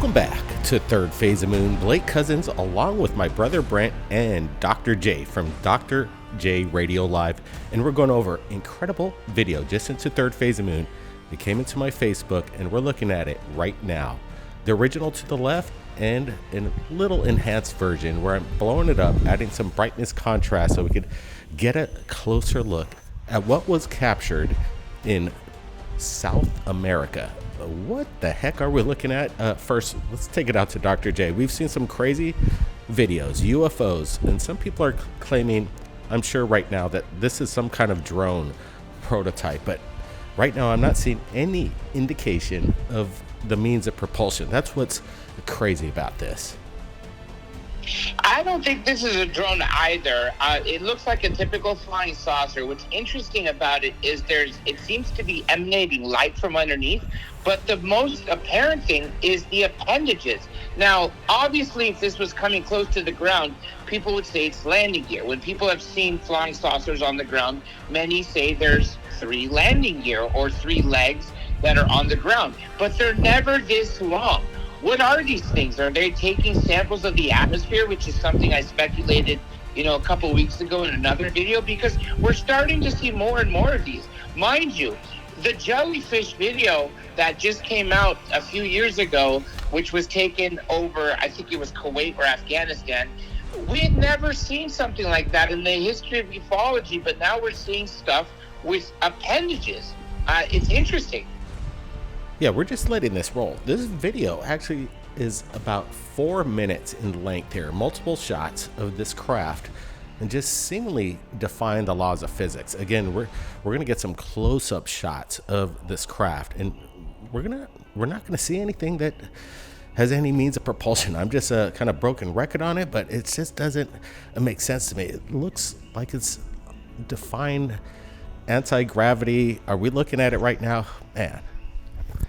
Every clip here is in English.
Welcome back to Third Phase of Moon. Blake Cousins, along with my brother Brent and Dr. J from Dr. J Radio Live. And we're going over incredible video just into Third Phase of Moon. It came into my Facebook and we're looking at it right now. The original to the left and a little enhanced version where I'm blowing it up, adding some brightness contrast so we could get a closer look at what was captured in South America. What the heck are we looking at? First, let's take it out to Dr. J. We've seen some crazy videos, UFOs, and some people are claiming, I'm sure right now, that this is some kind of drone prototype. But right now, I'm not seeing any indication of the means of propulsion. That's what's crazy about this. I don't think this is a drone either. It looks like a typical flying saucer. What's interesting about it is it seems to be emanating light from underneath, but the most apparent thing is the appendages. Now, obviously, if this was coming close to the ground, people would say it's landing gear. When people have seen flying saucers on the ground, many say there's 3 landing gear or 3 legs that are on the ground, but they're never this long. What are these things? Are they taking samples of the atmosphere, which is something I speculated, a couple weeks ago in another video? Because we're starting to see more and more of these. Mind you, the jellyfish video that just came out a few years ago, which was taken over, I think it was Kuwait or Afghanistan, we had never seen something like that in the history of ufology, but now we're seeing stuff with appendages. It's interesting. Yeah, we're just letting this roll. This video actually is about 4 minutes in length here. Multiple shots of this craft and just seemingly defying the laws of physics. Again, we're gonna get some close-up shots of this craft, and we're not gonna see anything that has any means of propulsion. I'm just a kind of broken record on it, but it just doesn't make sense to me. It looks like it's defying anti-gravity. Are we looking at it right now? Man.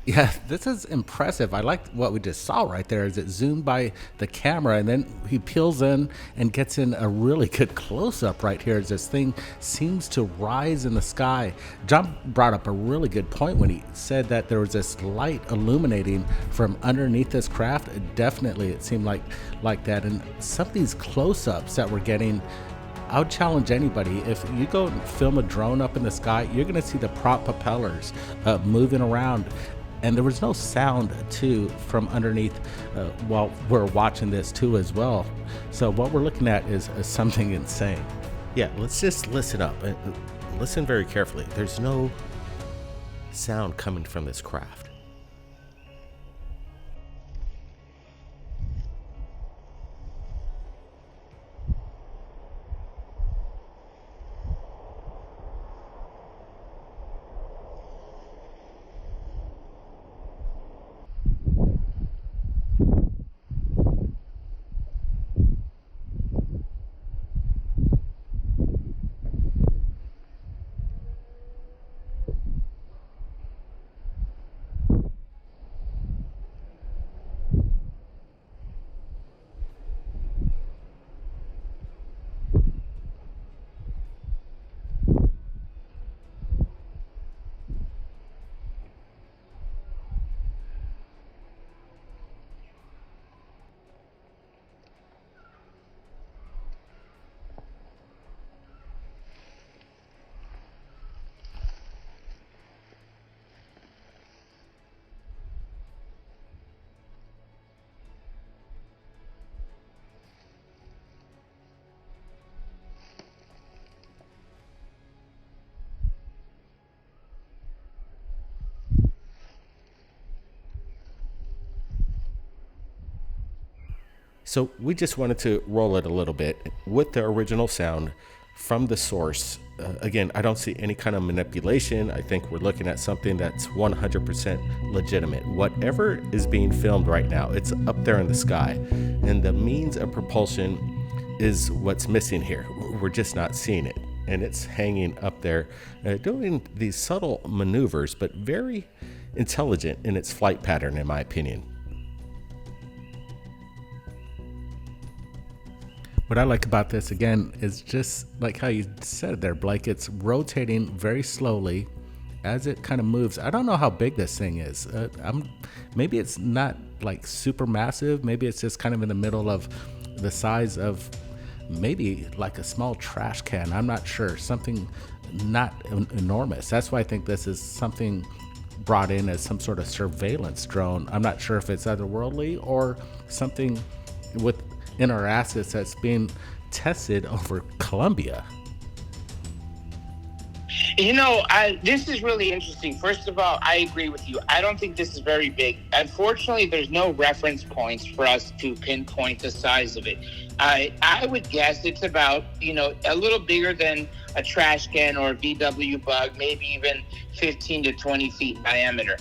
Yeah, this is impressive. I like what we just saw right there as it zoomed by the camera, and then he peels in and gets in a really good close-up right here as this thing seems to rise in the sky. John brought up a really good point when he said that there was this light illuminating from underneath this craft. Definitely, it seemed like that. And some of these close-ups that we're getting, I would challenge anybody, if you go and film a drone up in the sky, you're going to see the prop propellers moving around. And there was no sound, too, from underneath while we're watching this, too, as well. So what we're looking at is something insane. Yeah, let's just listen up and listen very carefully. There's no sound coming from this craft. So we just wanted to roll it a little bit with the original sound from the source. Again, I don't see any kind of manipulation. I think we're looking at something that's 100% legitimate. Whatever is being filmed right now, it's up there in the sky. And the means of propulsion is what's missing here. We're just not seeing it. And it's hanging up there, doing these subtle maneuvers, but very intelligent in its flight pattern, in my opinion. What I like about this, again, is just like how you said there, Blake. It's rotating very slowly, as it kind of moves. I don't know how big this thing is. Maybe it's not like super massive. Maybe it's just kind of in the middle of the size of maybe like a small trash can. I'm not sure. Something not enormous. That's why I think this is something brought in as some sort of surveillance drone. I'm not sure if it's otherworldly or something within our assets that's being tested over Colombia. This is really interesting. First of all, I agree with you. I don't think this is very big. Unfortunately, there's no reference points for us to pinpoint the size of it. I would guess it's about, a little bigger than a trash can or a VW bug, maybe even 15 to 20 feet in diameter.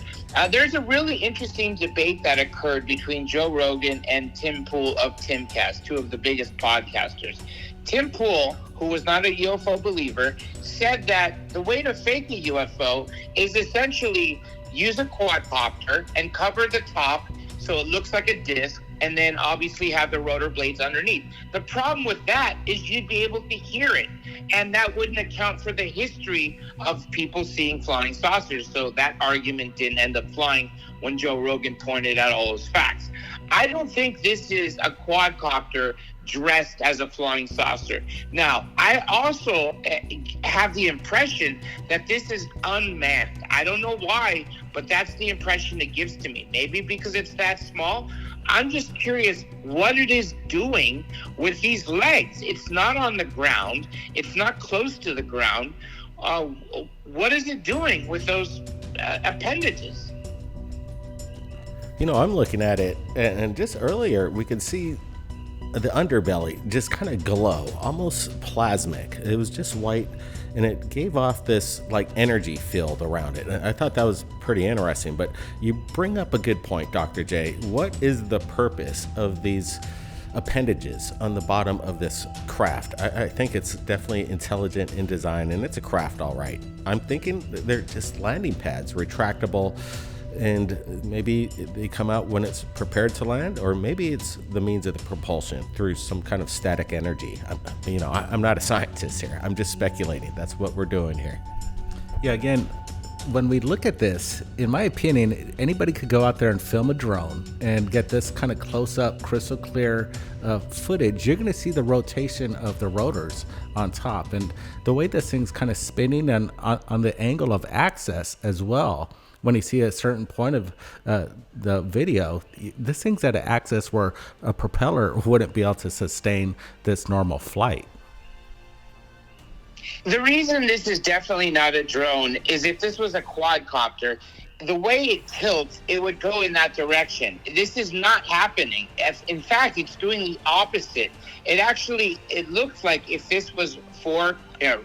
There's a really interesting debate that occurred between Joe Rogan and Tim Pool of Timcast, two of the biggest podcasters. Tim Pool, who was not a UFO believer, said that the way to fake a UFO is essentially use a quadcopter and cover the top so it looks like a disc, and then obviously have the rotor blades underneath. The problem with that is you'd be able to hear it, and that wouldn't account for the history of people seeing flying saucers. So that argument didn't end up flying when Joe Rogan pointed out all those facts. I don't think this is a quadcopter dressed as a flying saucer. Now, I also have the impression that this is unmanned. I don't know why, but that's the impression it gives to me. Maybe because it's that small. I'm just curious what it is doing with these legs. It's not on the ground. It's not close to the ground. What is it doing with those appendages? I'm looking at it, and just earlier we could see the underbelly just kind of glow, almost plasmic. It was just white, and it gave off this like energy field around it. And I thought that was pretty interesting. But you bring up a good point, Dr. J. What is the purpose of these appendages on the bottom of this craft? I think it's definitely intelligent in design, and it's a craft, all right. I'm thinking they're just landing pads, retractable, and maybe they come out when it's prepared to land, or maybe it's the means of the propulsion through some kind of static energy. I'm not a scientist here. I'm just speculating. That's what we're doing here. Yeah, again, when we look at this, in my opinion, anybody could go out there and film a drone and get this kind of close-up, crystal clear footage. You're going to see the rotation of the rotors on top, and the way this thing's kind of spinning and on the angle of access as well. When you see a certain point of the video, this thing's at an axis where a propeller wouldn't be able to sustain this normal flight. The reason this is definitely not a drone is if this was a quadcopter, the way it tilts, it would go in that direction. This is not happening. In fact, it's doing the opposite. It looks like if this was four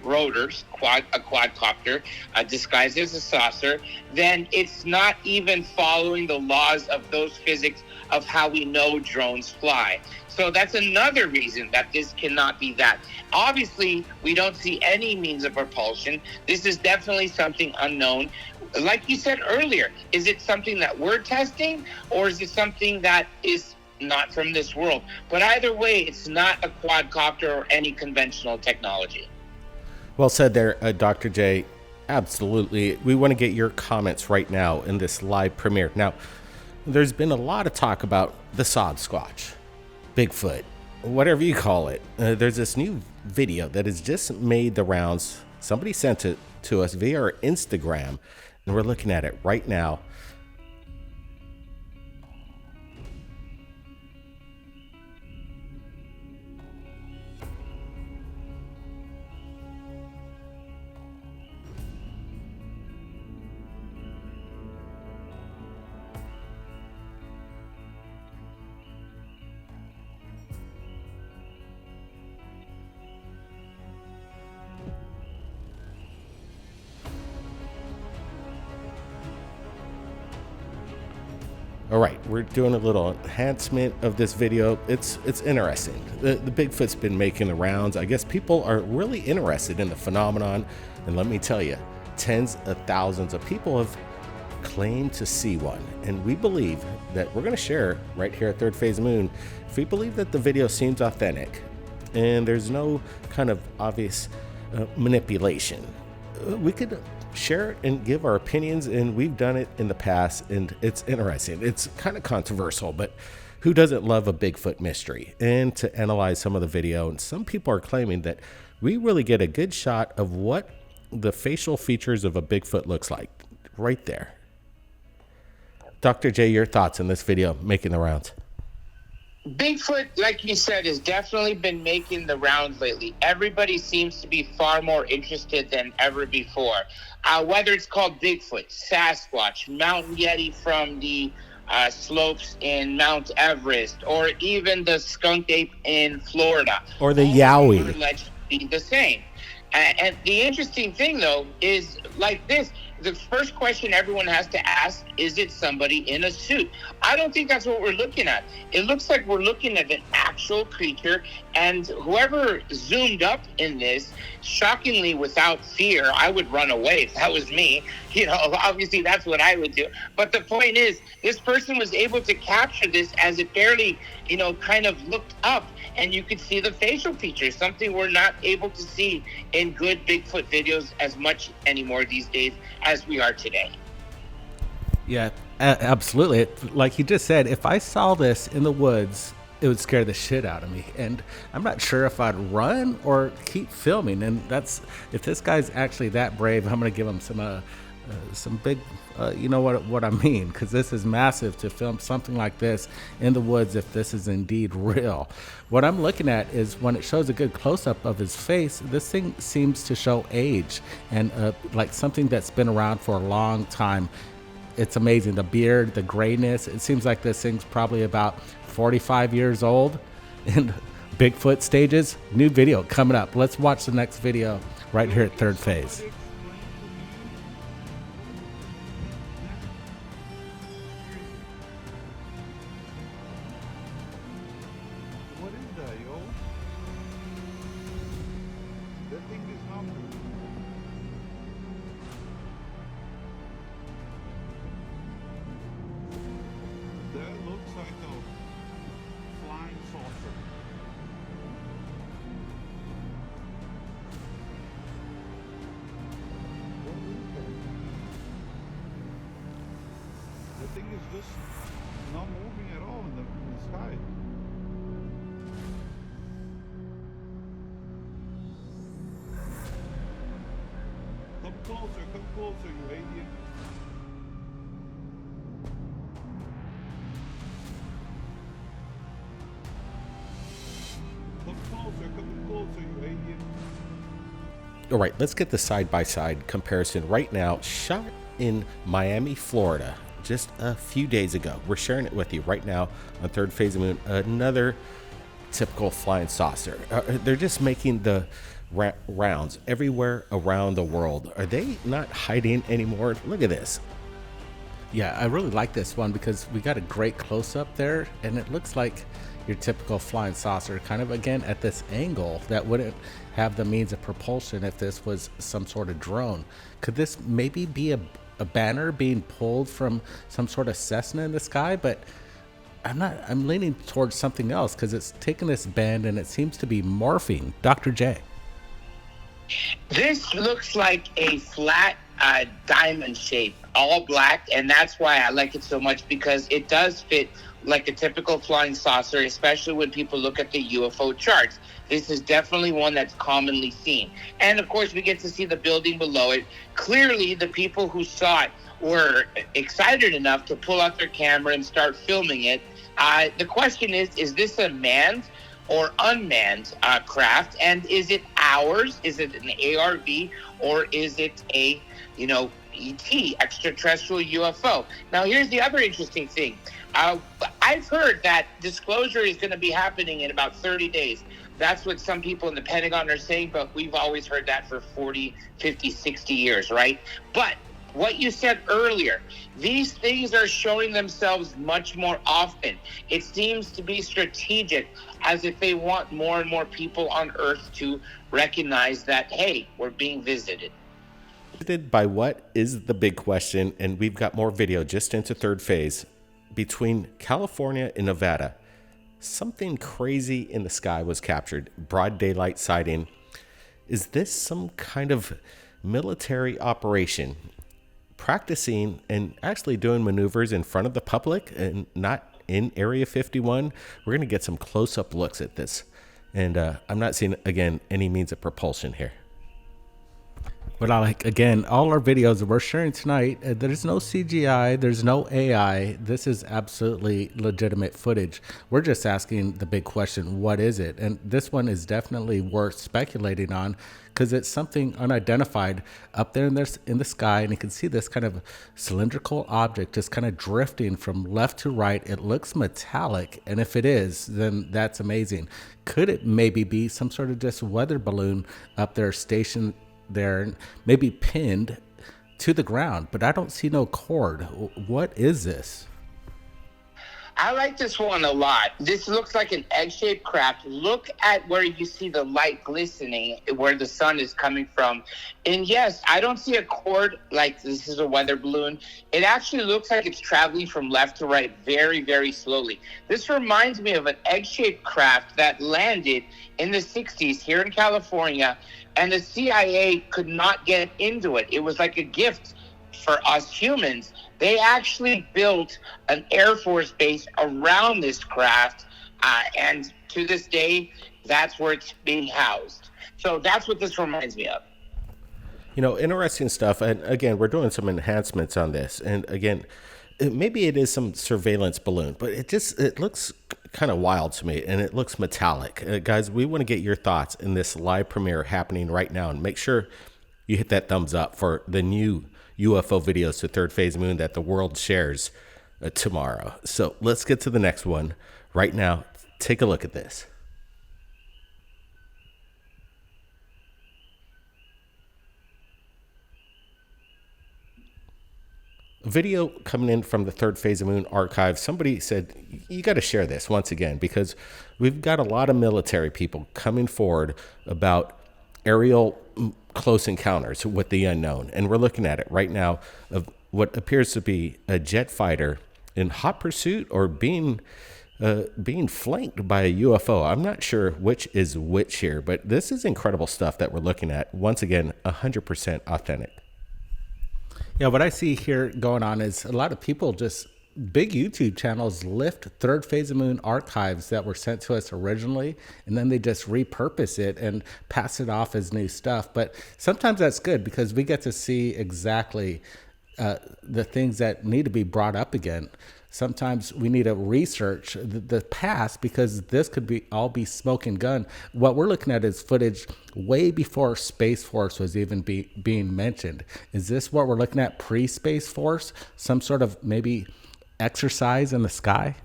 rotors, a quadcopter disguised as a saucer, then it's not even following the laws of those physics of how we know drones fly. So that's another reason that this cannot be that. Obviously, we don't see any means of propulsion. This is definitely something unknown. Like you said earlier, is it something that we're testing, or is it something that is not from this world? But either way, it's not a quadcopter or any conventional technology. Well said there, Dr. J. Absolutely. We want to get your comments right now in this live premiere. Now, there's been a lot of talk about the Sasquatch, Bigfoot, whatever you call it. There's this new video that has just made the rounds. Somebody sent it to us via our Instagram, and we're looking at it right now. All right, we're doing a little enhancement of this video. It's interesting. The Bigfoot's been making the rounds. I guess people are really interested in the phenomenon. And let me tell you, tens of thousands of people have claimed to see one. And we believe that we're going to share right here at Third Phase of Moon. If we believe that the video seems authentic and there's no kind of obvious manipulation, we could share it and give our opinions. And we've done it in the past, and it's interesting. It's kind of controversial, but who doesn't love a Bigfoot mystery? And to analyze some of the video, and some people are claiming that we really get a good shot of what the facial features of a Bigfoot looks like right there. Dr. J, your thoughts on this video making the rounds? Bigfoot, like you said, has definitely been making the rounds lately. Everybody seems to be far more interested than ever before. Whether it's called Bigfoot, Sasquatch, Mountain Yeti from the slopes in Mount Everest, or even the skunk ape in Florida. Or the Yowie. Alleged to be the same. And the interesting thing, though, is like this. The first question everyone has to ask, is it somebody in a suit? I don't think that's what we're looking at. It looks like we're looking at an actual creature, and whoever zoomed up in this, shockingly without fear, I would run away if that was me. Obviously that's what I would do. But the point is, this person was able to capture this as it barely, kind of looked up, and you could see the facial features, something we're not able to see in good Bigfoot videos as much anymore these days as we are today. Yeah, absolutely. Like he just said, if I saw this in the woods, it would scare the shit out of me. And I'm not sure if I'd run or keep filming. And if this guy's actually that brave, I'm going to give him some big, you know what I mean? Because this is massive to film something like this in the woods if this is indeed real. What I'm looking at is when it shows a good close-up of his face, this thing seems to show age and like something that's been around for a long time. It's amazing. The beard, the grayness, it seems like this thing's probably about 45 years old in Bigfoot stages. New video coming up. Let's watch the next video right here at Third Phase. What is that, yo? That thing is not moving. That looks like a flying saucer. What is that? The thing is just not moving at all in the sky. Come closer, you alien. Come closer, you alien. All right, let's get the side-by-side comparison right now. Shot in Miami, Florida, just a few days ago. We're sharing it with you right now on Third Phase of Moon. Another typical flying saucer. They're just making the rounds everywhere around the world. Are they not hiding anymore? Look at this. Yeah, I really like this one because we got a great close-up there, and it looks like your typical flying saucer, kind of again at this angle that wouldn't have the means of propulsion if this was some sort of drone. Could this maybe be a banner being pulled from some sort of Cessna in the sky? But I'm leaning towards something else because it's taking this bend and it seems to be morphing. Dr. J. This looks like a flat diamond shape, all black, and that's why I like it so much, because it does fit like a typical flying saucer, especially when people look at the UFO charts. This is definitely one that's commonly seen. And of course, we get to see the building below it. Clearly, the people who saw it were excited enough to pull out their camera and start filming it. The question is this a manned or unmanned craft? And is it ours? Is it an ARV? Or is it a, ET, extraterrestrial UFO? Now, here's the other interesting thing. I've heard that disclosure is going to be happening in about 30 days. That's what some people in the Pentagon are saying, but we've always heard that for 40, 50, 60 years, right? But what you said earlier, these things are showing themselves much more often. It seems to be strategic, as if they want more and more people on Earth to recognize that, hey, we're being visited. Visited by what is the big question, and we've got more video just into third phase. Between California and Nevada, something crazy in the sky was captured. Broad daylight sighting. Is this some kind of military operation, practicing and actually doing maneuvers in front of the public and not in Area 51. We're going to get some close-up looks at this. And I'm not seeing, again, any means of propulsion here. But again, all our videos that we're sharing tonight, there's no CGI, there's no AI. This is absolutely legitimate footage. We're just asking the big question, what is it? And this one is definitely worth speculating on because it's something unidentified up there in the sky, and you can see this kind of cylindrical object just kind of drifting from left to right. It looks metallic, and if it is, then that's amazing. Could it maybe be some sort of just weather balloon up there stationed there, maybe pinned to the ground, but I don't see no cord. What is this? I like this one a lot. This looks like an egg-shaped craft. Look at where you see the light glistening, where the sun is coming from. And yes, I don't see a cord like this is a weather balloon. It actually looks like it's traveling from left to right very, very slowly. This reminds me of an egg-shaped craft that landed in the 60s here in California, and the CIA could not get into it. It was like a gift for us humans. They actually built an Air Force base around this craft, and to this day, that's where it's being housed. So that's what this reminds me of. You know, interesting stuff. And again, we're doing some enhancements on this. And again, maybe it is some surveillance balloon, but it looks kind of wild to me, and it looks metallic. Guys, we want to get your thoughts in this live premiere happening right now, and make sure you hit that thumbs up for the new UFO videos to Third Phase Moon that the world shares tomorrow. So let's get to the next one right now. Take a look at this. Video coming in from the Third Phase of Moon archive. Somebody said, you got to share this once again, because we've got a lot of military people coming forward about aerial close encounters with the unknown. And we're looking at it right now of what appears to be a jet fighter in hot pursuit or being flanked by a UFO. I'm not sure which is which here, but this is incredible stuff that we're looking at. Once again, 100% authentic. Yeah, what I see here going on is a lot of people just, big YouTube channels lift Third Phase of Moon archives that were sent to us originally, and then they just repurpose it and pass it off as new stuff. But sometimes that's good because we get to see exactly the things that need to be brought up again. Sometimes we need to research the past because this could all be smoke and gun. What we're looking at is footage way before Space Force was even being mentioned. Is this what we're looking at pre-Space Force? Some sort of maybe exercise in the sky?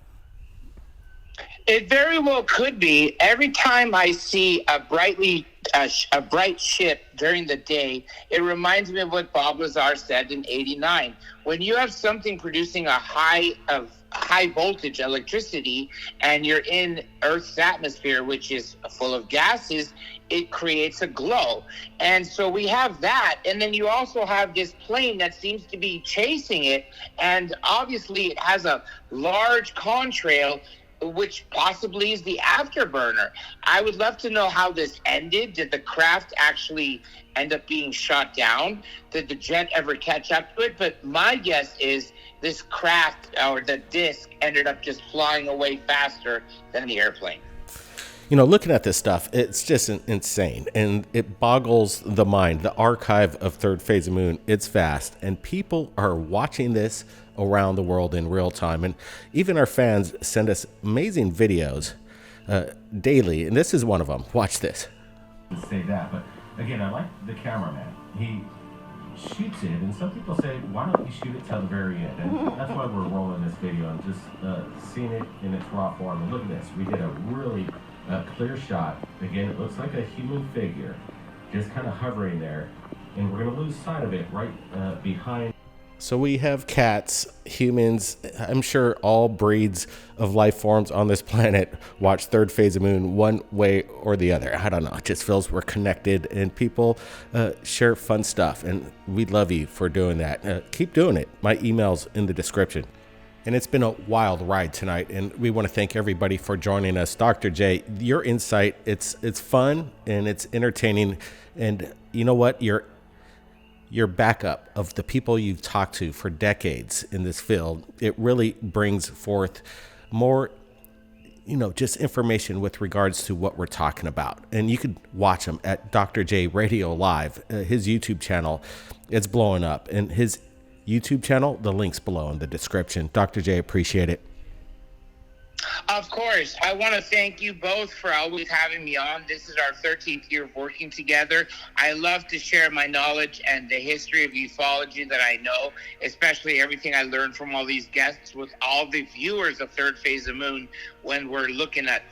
It very well could be. Every time I see a bright ship during the day, it reminds me of what Bob Lazar said in '89. When you have something producing a high voltage electricity and you're in Earth's atmosphere, which is full of gases, it creates a glow. And so we have that. And then you also have this plane that seems to be chasing it. And obviously it has a large contrail, which possibly is the afterburner. I would love to know how this ended. Did the craft actually end up being shot down? Did the jet ever catch up to it? But my guess is this craft, or the disc, ended up just flying away faster than the airplane. You know, looking at this stuff, it's just insane, and it boggles the mind. The archive of Third Phase of Moon, it's vast, and people are watching this around the world in real time. And even our fans send us amazing videos daily, and this is one of them. Watch this. Say that, but again, I like the cameraman. He shoots it, and some people say, why don't you shoot it till the very end? And that's why we're rolling this video and just seeing it in its raw form. And look at this, we did a really clear shot. Again, it looks like a human figure just kind of hovering there, and we're going to lose sight of it right behind. So we have cats, humans, I'm sure all breeds of life forms on this planet watch Third Phase of Moon one way or the other. I don't know. It just feels we're connected, and people share fun stuff, and we love you for doing that. Keep doing it. My email's in the description. And it's been a wild ride tonight, and we want to thank everybody for joining us. Dr. J, your insight, it's fun and it's entertaining, and you know what? You're your backup of the people you've talked to for decades in this field, it really brings forth more, just information with regards to what we're talking about. And you could watch him at Dr. J Radio Live, his YouTube channel. It's blowing up. And his YouTube channel, the link's below in the description. Dr. J, appreciate it. Of course. I want to thank you both for always having me on. This is our 13th year of working together. I love to share my knowledge and the history of ufology that I know, especially everything I learned from all these guests with all the viewers of Third Phase of Moon when we're looking at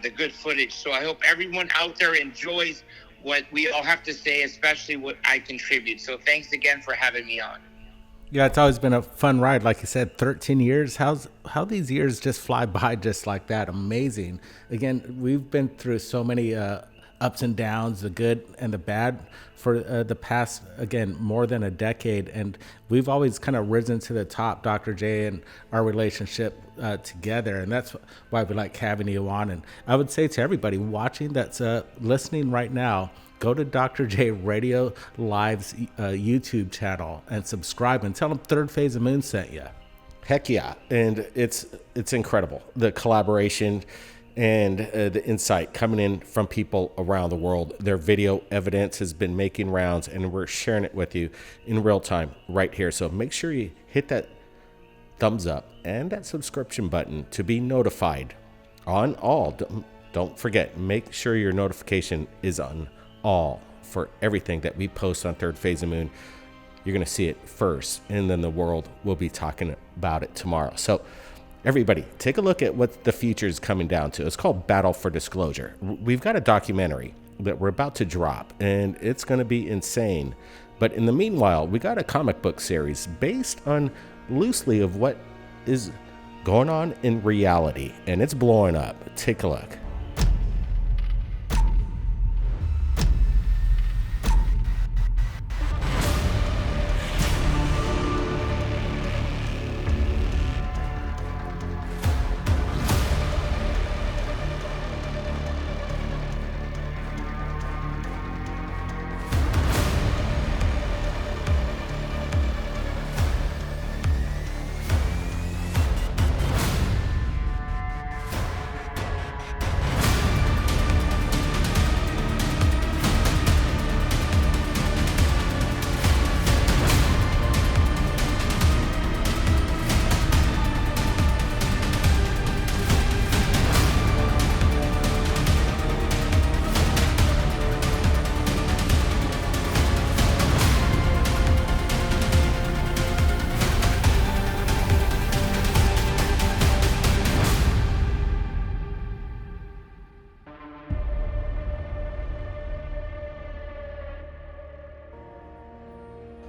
the good footage. So I hope everyone out there enjoys what we all have to say, especially what I contribute. So thanks again for having me on. Yeah, it's always been a fun ride. Like you said, 13 years. How these years just fly by just like that. Amazing. Again, we've been through so many ups and downs, the good and the bad for the past, again, more than a decade. And we've always kind of risen to the top, Dr. J, and our relationship together. And that's why we like having you on. And I would say to everybody watching that's listening right now, go to Dr. J Radio Live's YouTube channel and subscribe and tell them Third Phase of Moon sent you. Heck yeah. And it's incredible. The collaboration and the insight coming in from people around the world. Their video evidence has been making rounds, and we're sharing it with you in real time right here. So make sure you hit that thumbs up and that subscription button to be notified on all. Don't forget, make sure your notification is on all for everything that we post on Third Phase of Moon. You're going to see it first, and then the world will be talking about it tomorrow. So everybody, take a look at what the future is coming down to. It's called Battle for Disclosure. We've got a documentary that we're about to drop, and it's going to be insane. But in the meanwhile, we got a comic book series based on loosely of what is going on in reality, and it's blowing up. Take a look.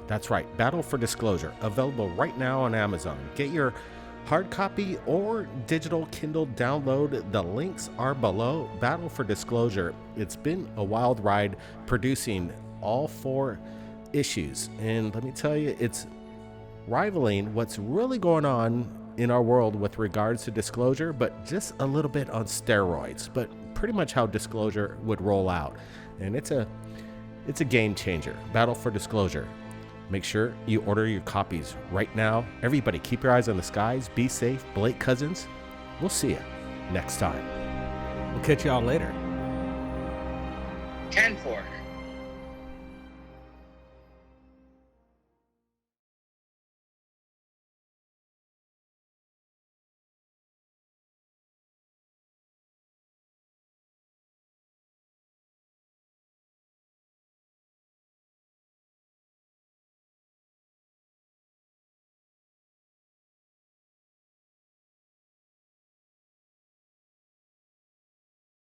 That's right, Battle for Disclosure, available right now on Amazon. Get your hard copy or digital Kindle download. The links are below. Battle for Disclosure. It's been a wild ride producing all 4 issues. And let me tell you, it's rivaling what's really going on in our world with regards to disclosure, but just a little bit on steroids, but pretty much how disclosure would roll out. And it's a game changer. Battle for Disclosure. Make sure you order your copies right now. Everybody, keep your eyes on the skies. Be safe. Blake Cousins. We'll see you next time. We'll catch y'all later. 10-4.